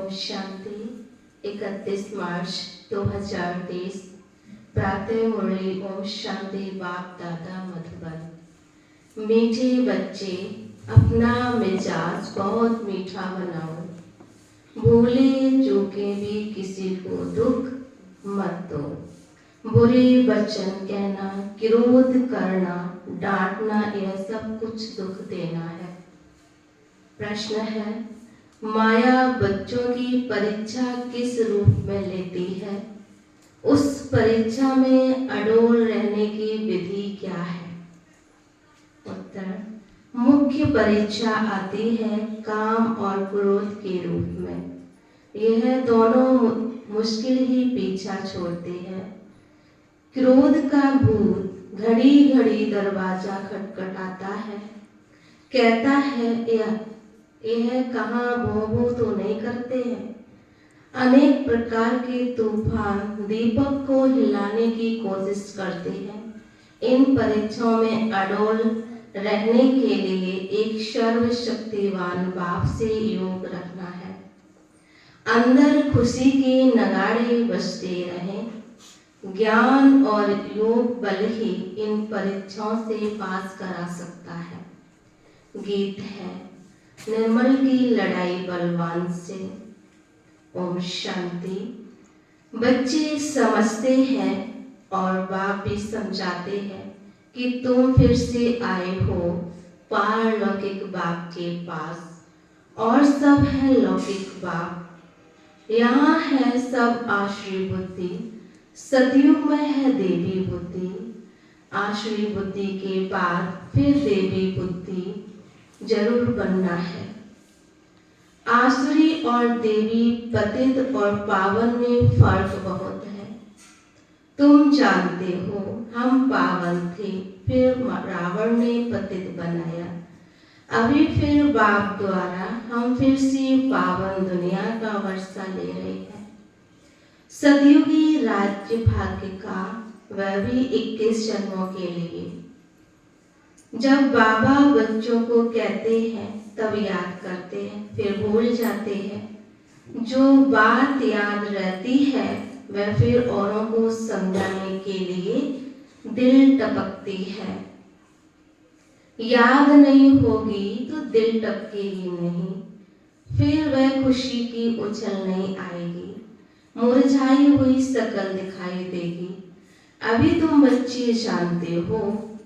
ओम शांति। 31 मार्च 2023 प्रातः मुरली। ओम शांति। बाप दादा मधुबन। मीठे बच्चे, अपना मिजाज बहुत मीठा बनाओ। भूले चूके भी किसी को दुख मत दो। बुरे वचन कहना, क्रोध करना, डांटना, यह सब कुछ दुख देना है। प्रश्न है, माया बच्चों की परीक्षा किस रूप में लेती है? उस परीक्षा में अडोल रहने की विधि क्या है? उत्तर, मुख्य परीक्षा आती है काम और क्रोध के रूप में। यह दोनों मुश्किल ही पीछा छोड़ते हैं। क्रोध का भूत घड़ी घड़ी दरवाजा खटखटाता है, कहता है यह कहाँ भों तो नहीं करते हैं। अनेक प्रकार के तूफान दीपक को हिलाने की कोशिश करते हैं। इन परीक्षाओं में अडोल रहने के लिए एक सर्वशक्तिवान बाप से योग रखना है। अंदर खुशी के नगाड़े बजते रहें। ज्ञान और योग बल ही इन परीक्षाओं से पास करा सकता है। गीत है, निर्मल की लड़ाई बलवान से। ओम शांति। बच्चे समझते हैं और बाप भी समझाते हैं कि तुम फिर से आए हो पारलौकिक बाप के पास, और सब है लौकिक बाप। यहाँ है सब आश्री बुद्धि, सतयुग में है देवी बुद्धि। आश्री बुद्धि के बाद फिर देवी बुद्धि जरूर बनना है। आसुरी और देवी, पतित और पावन में फर्क बहुत है। तुम जानते हो हम पावन थे, फिर रावण ने पतित बनाया। अभी फिर बाप द्वारा हम फिर से पावन दुनिया का वर्षा ले रहे हैं। सतयुगी राज्य भाग्य का, वह भी 21 जन्मों के लिए। जब बाबा बच्चों को कहते हैं तब याद करते हैं, फिर भूल जाते हैं। जो बात याद रहती है वह फिर औरों को समझाने के लिए दिल टपकती है। याद नहीं होगी तो दिल टपके ही नहीं, फिर वह खुशी की उछल नहीं आएगी। मुरझाई हुई शकल दिखाई देगी। अभी तुम बच्चे जानते हो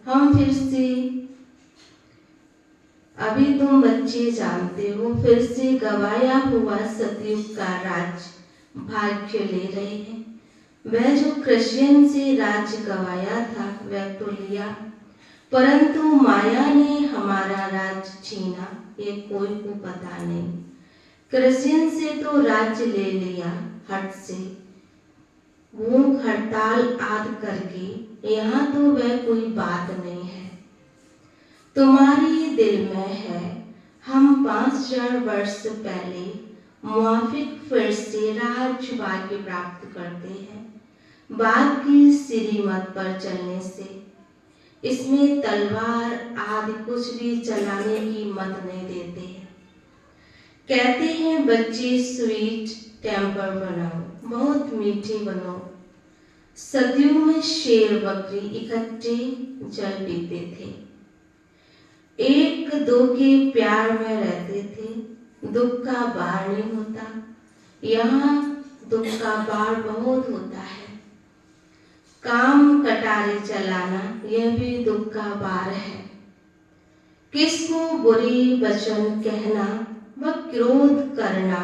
हम फिर से, अभी तुम बच्चे जानते हो फिर से गवाया हुआ सतयुग का राज्य भाग्य ले रहे हैं। वह जो कृष्ण से राज्य गवाया था वह तो लिया, परंतु माया ने हमारा राज्य छीना, ये कोई को पता नहीं। कृष्ण से तो राज्य ले लिया हट से, भूख हड़ताल आदि करके, यहाँ तो वह कोई बात नहीं है। तुम्हारे दिल में है हम 5000 वर्ष पहले मुआफिक फिर से राज्य भाग्य प्राप्त करते हैं, बाप की श्रीमत पर चलने से। इसमें तलवार आदि कुछ भी चलाने की मत नहीं देते हैं। कहते हैं बच्चे स्वीट टेम्पर बनाओ, बहुत मीठे बनो। सदियों में शेर बकरी इकट्ठे जल पीते थे, एक दो के प्यार में रहते थे, दुख का बार नहीं होता। यहाँ दुख का बार बहुत होता है। काम कटारे चलाना यह भी दुख का बार है। किसको बुरी वचन कहना व क्रोध करना,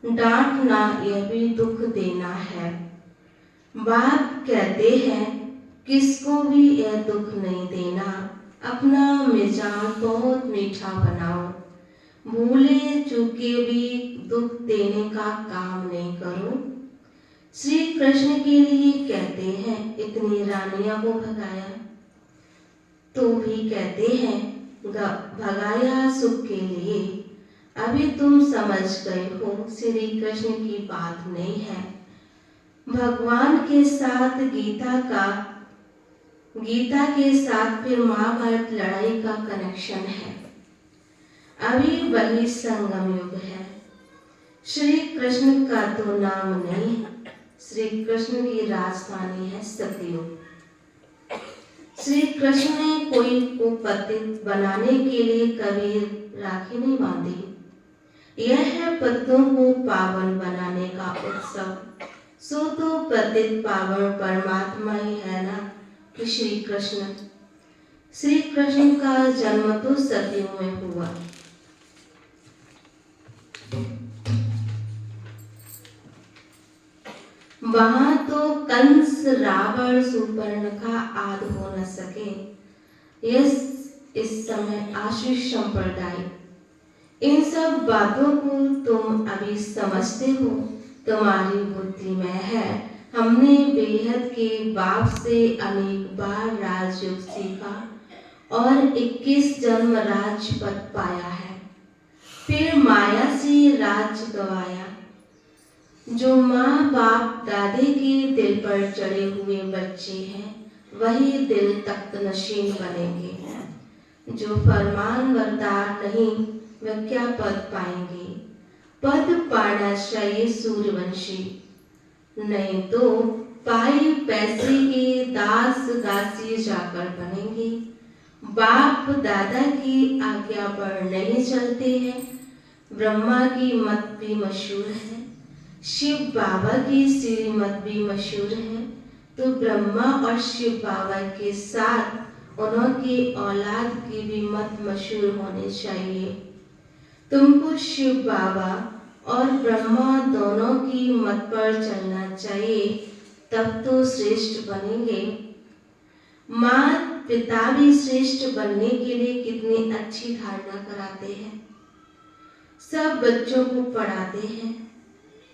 डांटना, यह भी दुख देना है। बाप कहते हैं किसको भी यह दुख नहीं देना, अपना मिजाज बहुत मीठा बनाओ। भूले चूके भी दुख देने का काम नहीं करो। श्री कृष्ण के लिए कहते हैं इतनी रानियां को भगाया, तो भी कहते हैं भगाया सुख के लिए। अभी तुम समझ गए हो श्री कृष्ण की बात नहीं है। भगवान के साथ गीता के साथ फिर महाभारत लड़ाई का कनेक्शन है। अभी वही संगम युग है। श्री कृष्ण का तो नाम नहीं है, श्री कृष्ण की राजधानी है सतयुग। श्री कृष्ण ने कोई को पतित बनाने के लिए कभी राखी नहीं बांधी। यह है पतितों को पावन बनाने का उत्सव। सो तो पतित पावन परमात्मा ही है ना कि श्री कृष्ण। श्री कृष्ण का जन्म तो सतयुग में हुआ। वहां तो कंस, रावण, सुपर्णखा आदि हो न सके। इस समय आशीष संप्रदाय, इन सब बातों को तुम अभी समझते हो, तुम्हारी बुद्धि में है। हमने बेहद के बाप से अनेक बार राजयोग सीखा और 21 जन्म राजपद पाया है, फिर माया से राज गवाया। जो माँ बाप दादी के दिल पर चढ़े हुए बच्चे हैं, वही दिल तख्त नशीन बनेंगे। जो फरमान बरदार नहीं, वह क्या पद पाएंगे? पद पाना चाहिए सूर्यवंशी, नहीं तो पाई पैसे के दास दासी जाकर बनेंगे। बाप दादा की आज्ञा पर नहीं चलते हैं। ब्रह्मा की मत भी मशहूर है, शिव बाबा की श्रीमत भी मशहूर है। तो ब्रह्मा और शिव बाबा के साथ उनकी औलाद की भी मत मशहूर होनी चाहिए। तुमको शिव बाबा और ब्रह्मा दोनों की मत पर चलना चाहिए, तब तो श्रेष्ठ बनेंगे। माँ पिता भी श्रेष्ठ बनने के लिए कितनी अच्छी धारणा कराते हैं। सब बच्चों को पढ़ाते हैं,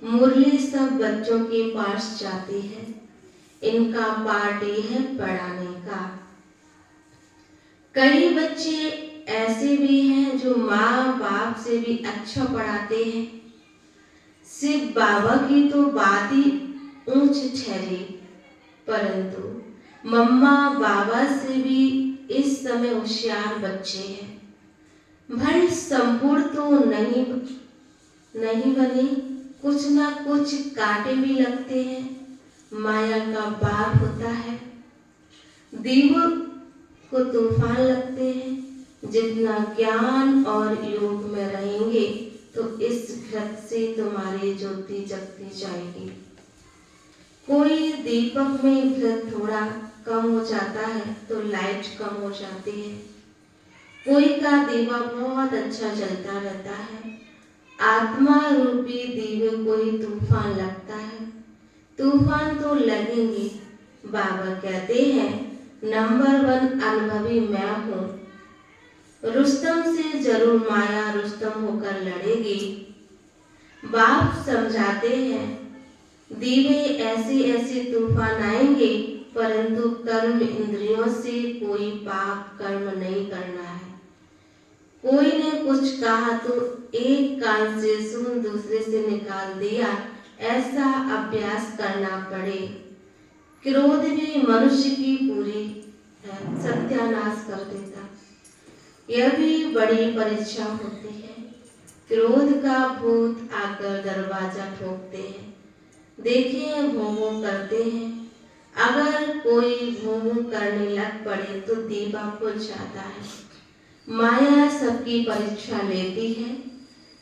मुरली सब बच्चों के पास जाती है। इनका पार्ट है पढ़ाने का। कई बच्चे ऐसे भी हैं जो माँ बाप से भी अच्छा पढ़ाते हैं। शिव बाबा की तो बात ही ऊंच ठहरी, परंतु मम्मा बाबा से भी इस समय होशियार बच्चे हैं। भले संपूर्ण तो नहीं बने, कुछ ना कुछ कांटे भी लगते हैं। माया का बार होता है, दीवों को तूफान लगते हैं। जितना ज्ञान और योग में रहेंगे, तो इस घृत से तुम्हारी ज्योति जगती जाएगी। कोई दीपक में घृत थोड़ा कम हो जाता है तो लाइट कम हो जाती है। कोई का दीवा बहुत अच्छा जलता रहता है। आत्मा रूपी दीवे को ही तूफान लगता है। तूफान तो लगेंगे। बाबा कहते हैं नंबर 1 अनुभवी मैं हूँ। रुस्तम से जरूर माया रुस्तम होकर लड़ेगी। बाप समझाते हैं दीवे ऐसे तूफान आएंगे, परंतु कर्म इंद्रियों से कोई पाप कर्म नहीं करना है। कोई ने कुछ कहा तो एक कान से सुन दूसरे से निकाल दिया, ऐसा अभ्यास करना पड़े। क्रोध भी मनुष्य की पूरी सत्यानाश कर देता। यह भी बड़ी परीक्षा होती है। क्रोध का भूत आकर दरवाजा ठोकते हैं, देखे भों करते हैं। अगर कोई भों करने लग पड़े तो दीवा बुझ जाता है। माया सबकी परीक्षा लेती है।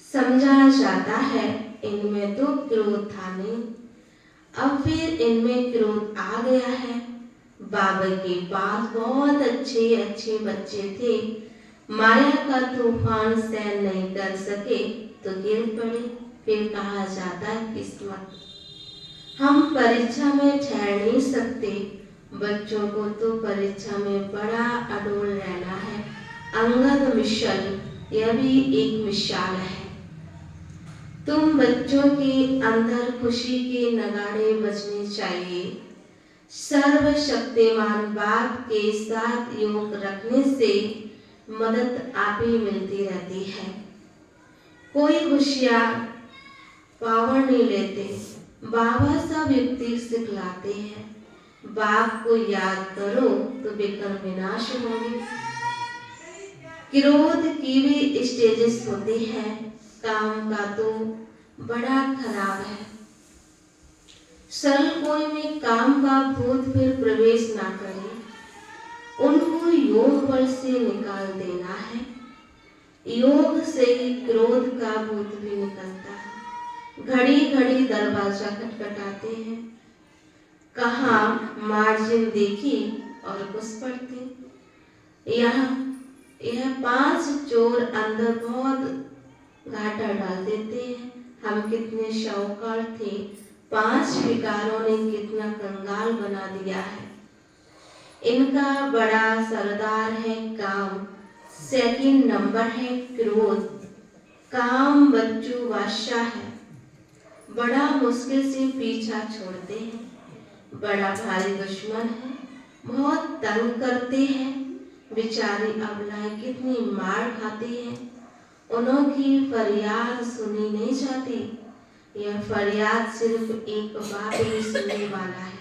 समझा जाता है इनमें तो क्रोध था नहीं, अब फिर इनमें क्रोध आ गया है। बाबा के पास बहुत अच्छे बच्चे थे। माया का तूफान सहन नहीं कर सके तो गिर पड़े। फिर कहा जाता है किस्मत। हम परीक्षा में ठहर नहीं सकते। बच्चों को तो परीक्षा में बड़ा अडोल रहना है। अंगद मिशल, यह भी एक मिसाल है। तुम बच्चों के अंदर खुशी के नगाड़े बजने चाहिए। सर्वशक्तिमान बाप के साथ योग रखने से मदद आप ही मिलती रहती है। कोई होशियार पावर नहीं लेते, बाबा सब युक्ति सिखलाते हैं। बाप को याद करो तो विकर्म विनाश होगी। क्रोध की भी स्टेजेस होती है। काम का तो बड़ा खराब है। सरल कोई में काम का भूत फिर प्रवेश ना करे, उनको योग बल से निकाल देना है। योग से ही क्रोध का भूत भी निकलता है। घड़ी घड़ी दरवाजा खटखटाते हैं, कहाँ मार्जिन देखी और कुछ पढ़ते। यह 5 चोर अंदर बहुत घाटा डाल देते हैं। हम कितने शाहूकार थे, 5 विकारों ने कितना कंगाल बना दिया है। इनका बड़ा सरदार है काम, सेकंड नंबर है क्रोध। काम बच्चू बादशाह है, बड़ा मुश्किल से पीछा छोड़ते हैं। बड़ा भारी दुश्मन है, बहुत तंग करते हैं। बेचारी अबलाएं कितनी मार खाती हैं, उनकी फरियाद सुनी नहीं जाती। यह फरियाद सिर्फ एक बाप ही सुनने वाला है,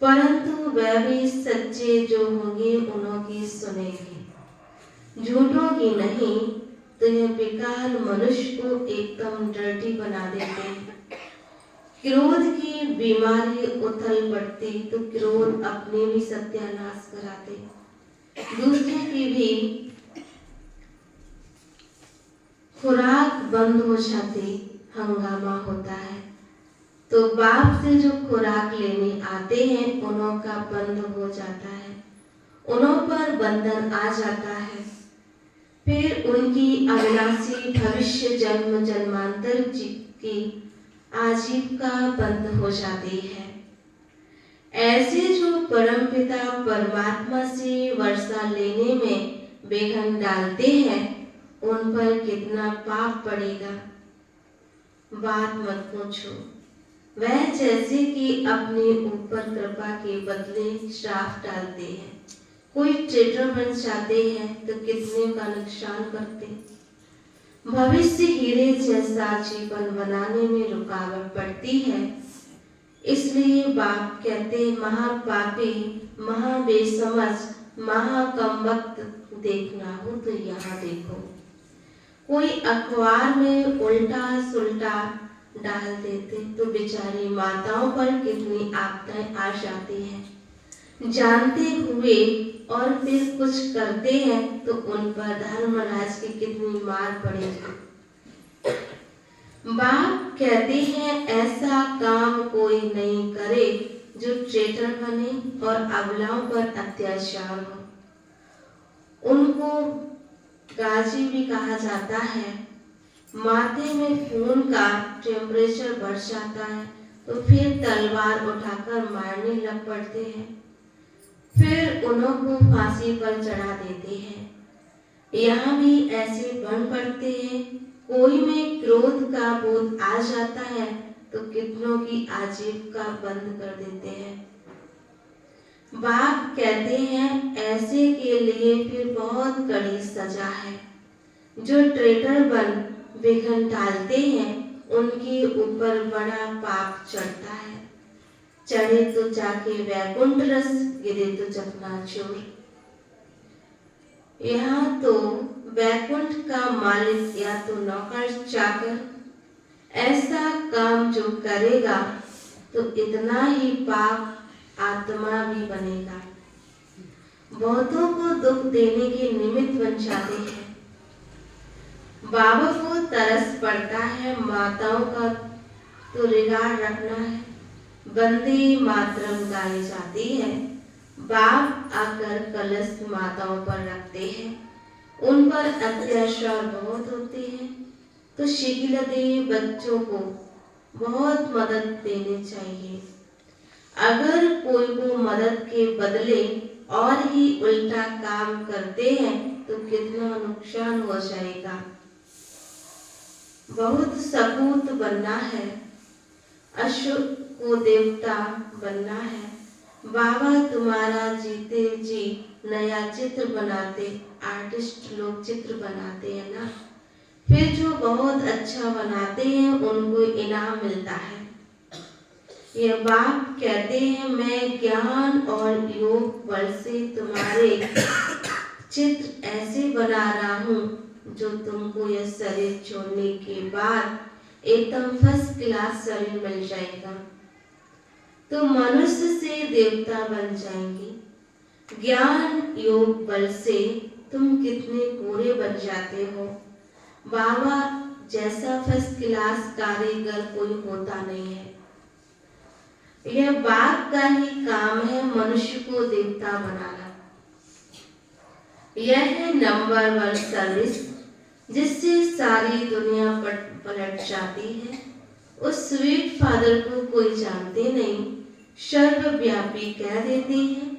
परंतु वह भी सच्चे जो होंगे उनकी सुनेंगे, झूठों की नहीं। तो यह बेकार मनुष्य को एकदम डर्टी बना देते हैं। क्रोध की बीमारी उथल पड़ती तो क्रोध अपने भी सत्यानाश कराते, दूसरे की भी खुराक बंद हो जाती, हंगामा होता है। तो बाप से जो खुराक लेने आते हैं उन्हों का बंद हो जाता है, उन्हों पर बंधन आ जाता है। फिर उनकी अविनाशी भविष्य जन्म जन्मांतर की आजीविका बंद हो जाती है। ऐसे जो परमपिता परमात्मा से वर्षा लेने में बेघन डालते हैं, उन पर कितना पाप पड़ेगा, बात मत पूछो। वह जैसे कि अपने ऊपर कृपा के बदले श्राप डालते हैं। कोई ट्रेडर बन जाते हैं तो कितने का नुकसान करते। भविष्य हीरे जैसा जीवन बनाने में रुकावट पड़ती है। इसलिए बाप कहते महापापी, महाबेसमझ, महाकमबख्त देखना हो तो यहाँ देखो। कोई अखबार में उल्टा सुल्टा डाल देते तो बेचारी माताओं पर कितनी आपदाएं आ जाती हैं। जानते हुए और फिर कुछ करते हैं तो उन पर धर्मराज की कितनी मार पड़ेगी। बाप कहते हैं ऐसा काम कोई नहीं करे जो ट्रेटर बने और अबलाओं पर अत्याचार हो। उनको गाजी भी कहा जाता है। माथे में खून का टेम्परेचर बढ़ जाता है तो फिर तलवार उठाकर मारने लग पड़ते हैं, फिर उन्हों को फांसी पर चढ़ा देते हैं। यहाँ भी ऐसे बन पड़ते हैं। कोई में क्रोध का बोध आ जाता है तो कितनों की आजीविका बंद कर देते हैं। बाप कहते हैं ऐसे के लिए फिर बहुत कड़ी सजा है। जो ट्रेटर बन विघन डालते हैं उनके ऊपर बड़ा पाप चढ़ता है। चढ़े तो जाके वैकुंठ रस, गिरे तो चकनाचूर। यहाँ तो वैकुंठ का मालिक या तो नौकर चाकर, ऐसा काम जो करेगा तो इतना ही पाप आत्मा भी बनेगा। बहुतों को दुख देने के निमित्त बन जाते हैं। बाबा को तरस पड़ता है माताओं का तो रिगार्ड रखना है। वंदे मातरम गाई जाती है। बाप आकर कलश माताओं पर रखते हैं, उन पर अत्याचार बहुत होते हैं। तो शिकिलते बच्चों को बहुत मदद देनी चाहिए। अगर कोई को मदद के बदले और ही उल्टा काम करते हैं तो कितना नुकसान हो जाएगा। बहुत सपूत बनना है, अशुभ को देवता बनना है। बाबा तुम्हारा जीते जी नया चित्र बनाते, आर्टिस्ट लोग चित्र बनाते हैं ना, फिर जो बहुत अच्छा बनाते हैं उनको इनाम मिलता है। ये बाप कहते हैं मैं ज्ञान और योग बल से तुम्हारे चित्र ऐसे बना रहा हूँ जो तुमको यह शरीर छोड़ने के बाद एकदम फर्स्ट क्लास शरीर मिल जाएगा, तो मनुष्य से देवता बन जाएंगे। ज्ञान योग बल से तुम कितने पूरे बन जाते हो। बाबा जैसा फर्स्ट क्लास कारीगर कोई होता नहीं है। यह बाप का ही काम है मनुष्य को देवता बनाना। यह है नंबर 1 सर्विस, जिससे सारी दुनिया पलट जाती है। उस स्वीट फादर को कोई जानते नहीं, सर्वव्यापी कह देते हैं।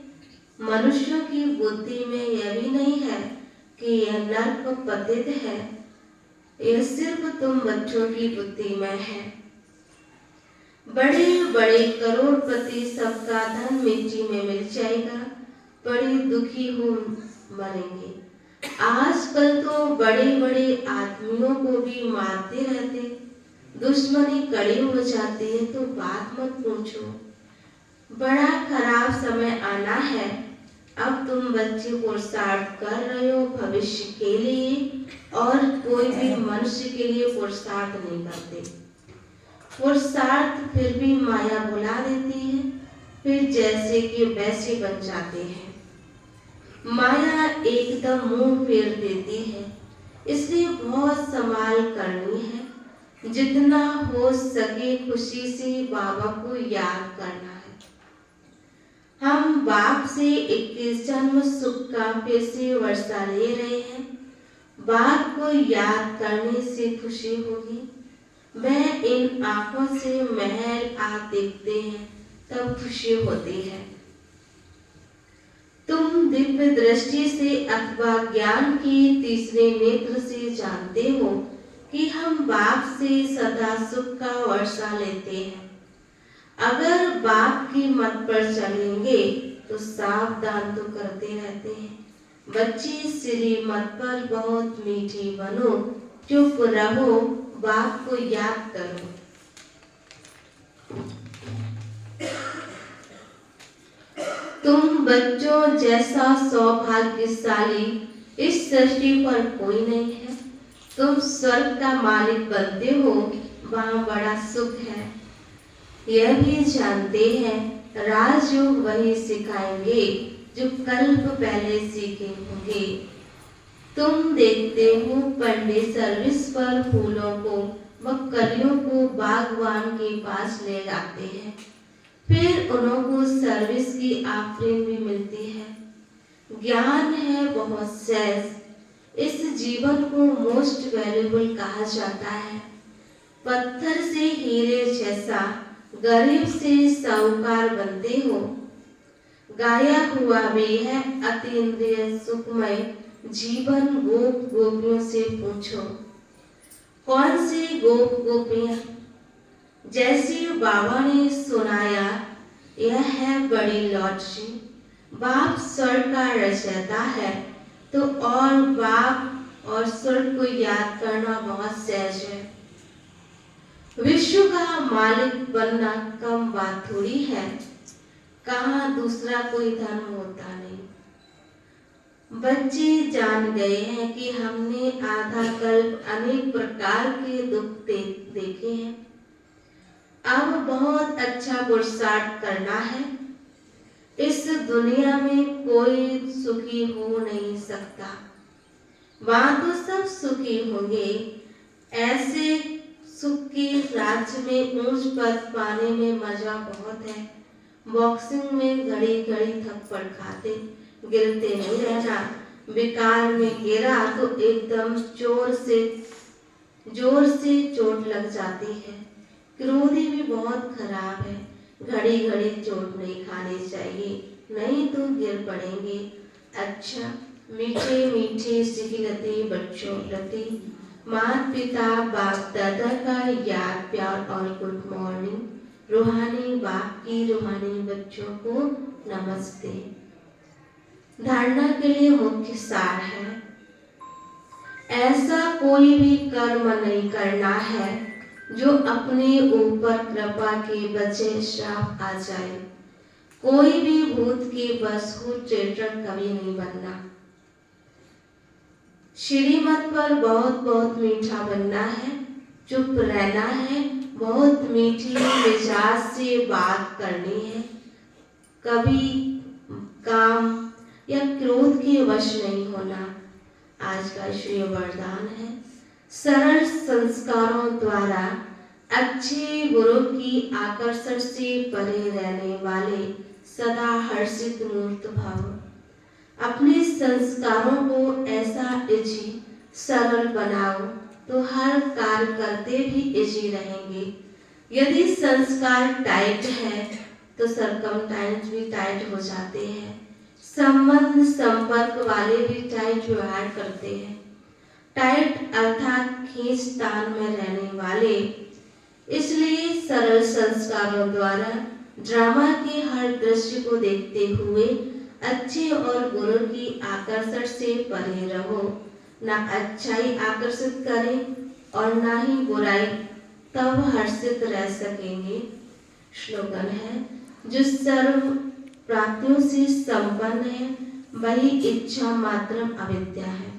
मनुष्यों की बुद्धि में यह भी नहीं है कि यह नर्क पतित है। यह सिर्फ तुम बच्चों की बुद्धि में है। बड़े बड़े करोड़पति, सबका धन मिट्टी में मिल जाएगा, बड़े दुखी हो मरेंगे। आजकल तो बड़े बड़े आदमियों को भी मारते रहते, दुश्मनी कड़ी हो जाती है, तो बात मत पूछो। बड़ा खराब समय आना है। अब तुम बच्चे पुरुषार्थ कर रहे हो भविष्य के लिए, और कोई भी मनुष्य के लिए पुरुषार्थ नहीं करते। पुरुषार्थ फिर भी माया बुला देती है, फिर जैसे कि वैसे बन जाते हैं। माया एकदम मुंह फेर देती है, इसलिए बहुत संभाल करनी है। जितना हो सके खुशी से बाबा को याद करना है। हम बाप से 21 जन्म सुख का फिर से वर्षा ले रहे हैं। बाप को याद करने से खुशी होगी। वह इन आंखों से महल आप देखते हैं, तब खुशी होती है। तुम दिव्य दृष्टि से अथवा ज्ञान की तीसरे नेत्र से जानते हो कि हम बाप से सदा सुख का वर्षा लेते हैं। अगर बाप की मत पर चलेंगे तो सावधान तो करते रहते हैं। बच्चे श्री मत पर बहुत मीठी बनो, चुप रहो, बाप को याद करो। तुम बच्चों जैसा सौभाग्यशाली इस सृष्टि पर कोई नहीं है। तुम स्वर्ग का मालिक बनते हो, वहाँ बड़ा सुख है। यह भी जानते हैं राजयोग वही सिखाएंगे जो कल्प पहले सीखे होंगे। तुम देखते हो पंडित सर्विस पर फूलों को व कलियों को बागवान के पास ले जाते हैं, फिर उनको सर्विस की आफरीन भी मिलती है। ज्ञान है बहुत सहज। इस जीवन को मोस्ट वैल्यूबल कहा जाता है। पत्थर से हीरे जैसा गरीब से साहूकार बनते हो। गाया हुआ भी है अतीन्द्रिय सुखमय जीवन। गोप गोपियों से पूछो, कौन सी गोप गोपियां? जैसी बाबा ने सुनाया, यह है बड़ी लॉटरी। बाप स्वर्ग का रचयिता है, तो और बाप और स्वर्ग को याद करना बहुत सहज है। विश्व का मालिक बनना कम बात थोड़ी है। कहाँ दूसरा कोई धर्म होता नहीं। बच्चे जान गए हैं कि हमने आधा कल्प अनेक प्रकार के दुख देखे हैं। अब बहुत अच्छा पुरुषार्थ करना है। इस दुनिया में कोई सुखी हो नहीं सकता। वहां तो सब सुखी होंगे। ऐसे सुख के राज्य में ऊंच पद पाने में मजा बहुत है। बॉक्सिंग में घड़ी घड़ी थप्पड़ खाते, गिरते नहीं रहना। बेकार में गिरा तो एकदम जोर से चोट लग जाती है। क्रोधी भी बहुत खराब है। घड़ी घड़ी चोट नहीं खानी चाहिए, नहीं तो गिर पड़ेंगे। अच्छा, मीठे मीठे सिखलते बच्चों प्रति माता पिता बाप दादा का याद प्यार और गुड मॉर्निंग। रूहानी बाप की रूहानी बच्चों को नमस्ते। धारणा के लिए मुख्य सार है, ऐसा कोई भी कर्म नहीं करना है जो अपने ऊपर कृपा के बचे श्राप आ जाए। कोई भी भूत के बस हो ट्रेटर कभी नहीं बनना। श्रीमत पर बहुत बहुत मीठा बनना है, चुप रहना है, बहुत मीठी मिजाज से बात करनी है, कभी काम या क्रोध के वश नहीं होना। आज का श्री वरदान है, सरल संस्कारों द्वारा अच्छे गुरु की आकर्षण से परे रहने वाले सदा हर्षित मूर्त भाव। अपने संस्कारों को ऐसा इजी सरल बनाओ तो हर कार्य करते भी इजी रहेंगे। यदि संस्कार टाइट है तो सरकमस्टेंस भी टाइट हो जाते हैं, संबंध संपर्क वाले भी टाइट व्यवहार करते हैं। टाइट अर्थात खींचतान में रहने वाले। इसलिए सरल संस्कारों द्वारा ड्रामा के हर दृश्य को देखते हुए अच्छे और गुरु की आकर्षण से परे रहो। ना अच्छाई आकर्षित करे और ना ही बुराई, तब हर्षित रह सकेंगे। श्लोगन है, जो सर्व प्राप्तियों से संपन्न है वही इच्छा मात्र अविद्या है।